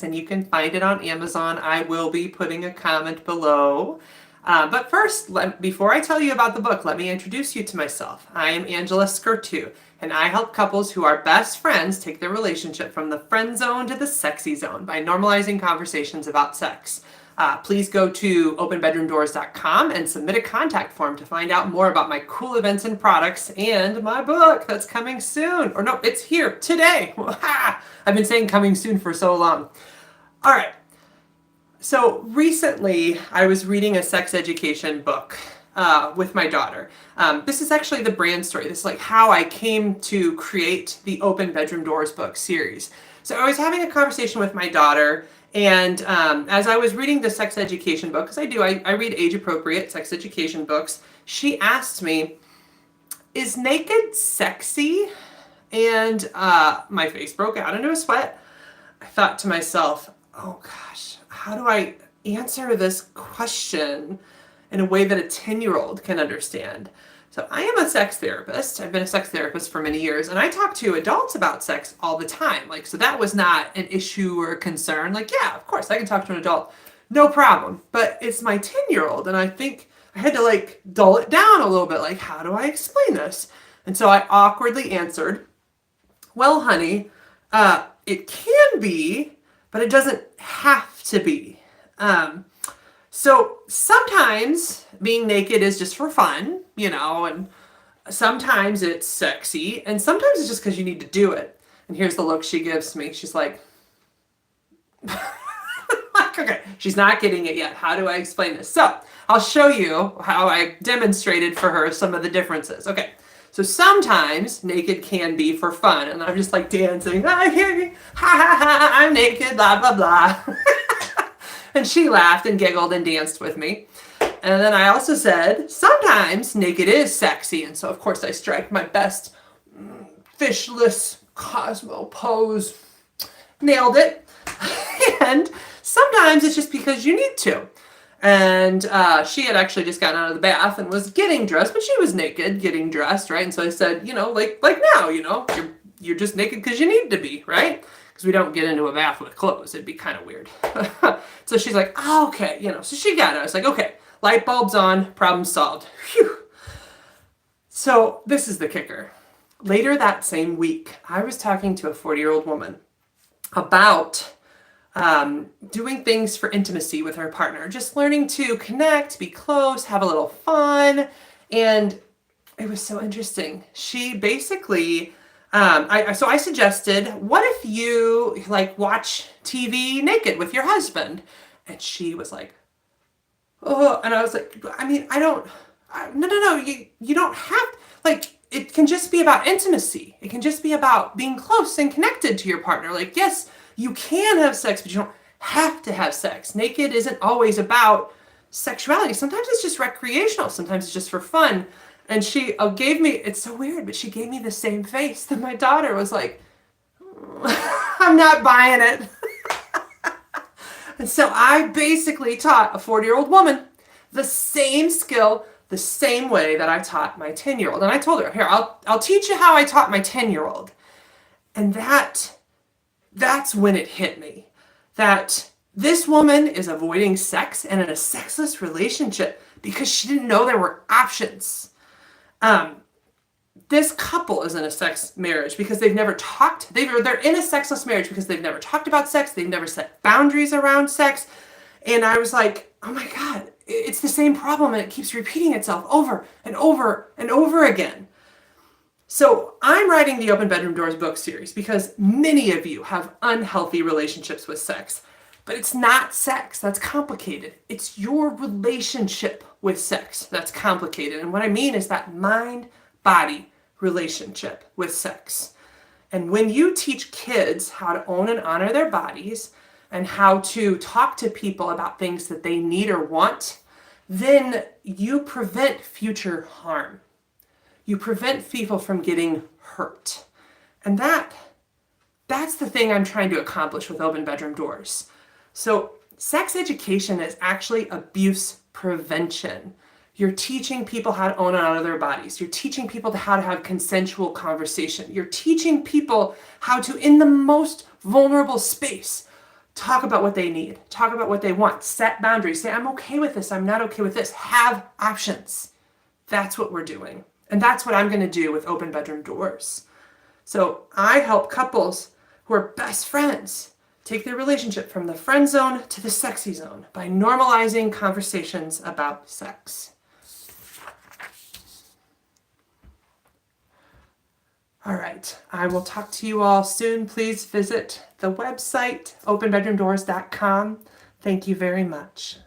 and you can find it on Amazon. I will be putting a comment below. But first, before I tell you about the book, let me introduce you to myself. I am Angela Skurtu, and I help couples who are best friends take their relationship from the friend zone to the sexy zone by normalizing conversations about sex. Please go to openbedroomdoors.com and submit a contact form to find out more about my cool events and products and my book that's coming soon. Or no, it's here today. I've been saying coming soon for so long. All right. So recently, I was reading a sex education book with my daughter. This is actually the brand story. This is like how I came to create the Open Bedroom Doors book series. So I was having a conversation with my daughter, and as I was reading the sex education book, because I read age-appropriate sex education books, she asked me, "Is naked sexy?" And my face broke out into a sweat. I thought to myself, oh gosh, how do I answer this question in a way that a 10-year-old can understand? So I am a sex therapist. I've been a sex therapist for many years, and I talk to adults about sex all the time. So that was not an issue or a concern. Yeah, of course, I can talk to an adult. No problem. But it's my 10-year-old, and I think I had to dull it down a little bit. How do I explain this? And so I awkwardly answered, "Well, honey, it can be, but it doesn't have to be. So sometimes being naked is just for fun, and sometimes it's sexy, and sometimes it's just because you need to do it." And here's the look she gives me. She's like, okay, she's not getting it yet. How do I explain this? So I'll show you how I demonstrated for her some of the differences. Okay. So sometimes naked can be for fun, and I'm just dancing, ha ha ha, I'm naked, blah blah blah. And she laughed and giggled and danced with me. And then I also said, sometimes naked is sexy, and so of course I strike my best fishless Cosmo pose. Nailed it. And sometimes it's just because you need to. And she had actually just gotten out of the bath and was getting dressed, but she was naked, getting dressed, right? And so I said, like now, you're just naked because you need to be, right? Because we don't get into a bath with clothes. It'd be kind of weird. So she's like, oh, okay, so she got it. I was like, okay, light bulbs on, problem solved. Phew. So this is the kicker. Later that same week, I was talking to a 40-year-old woman about doing things for intimacy with her partner, just learning to connect, be close, have a little fun. And it was so interesting. She basically, I suggested, what if you watch TV naked with your husband? And she was like, oh, and I was like, no, you don't have, it can just be about intimacy. It can just be about being close and connected to your partner. Yes, you can have sex, but you don't have to have sex. Naked isn't always about sexuality. Sometimes it's just recreational. Sometimes it's just for fun. And she gave me, it's so weird, but she gave me the same face that my daughter was like, I'm not buying it. And so I basically taught a 40-year-old woman the same skill, the same way that I taught my 10-year-old. And I told her, here, I'll teach you how I taught my 10-year-old. And that's when it hit me that this woman is avoiding sex and in a sexless relationship because she didn't know there were options. This couple is in a sex marriage because they've never talked. They're in a sexless marriage because they've never talked about sex. They've never set boundaries around sex. And I was like, oh my God, it's the same problem and it keeps repeating itself over and over and over again. So I'm writing the Open Bedroom Doors book series because many of you have unhealthy relationships with sex. But it's not sex that's complicated. It's your relationship with sex that's complicated. And what I mean is that mind-body relationship with sex. And when you teach kids how to own and honor their bodies and how to talk to people about things that they need or want, then you prevent future harm. You prevent people from getting hurt. And that's the thing I'm trying to accomplish with Open Bedroom Doors. So sex education is actually abuse prevention. You're teaching people how to own and honor their bodies. You're teaching people how to have consensual conversation. You're teaching people how to, in the most vulnerable space, Talk about what they need. Talk about what they want. Set boundaries. Say, I'm okay with this. I'm not okay with this. Have options. That's what we're doing. And that's what I'm going to do with open bedroom doors. So I help couples who are best friends take their relationship from the friend zone to the sexy zone by normalizing conversations about sex. All right, I will talk to you all soon. Please visit the website, openbedroomdoors.com. Thank you very much.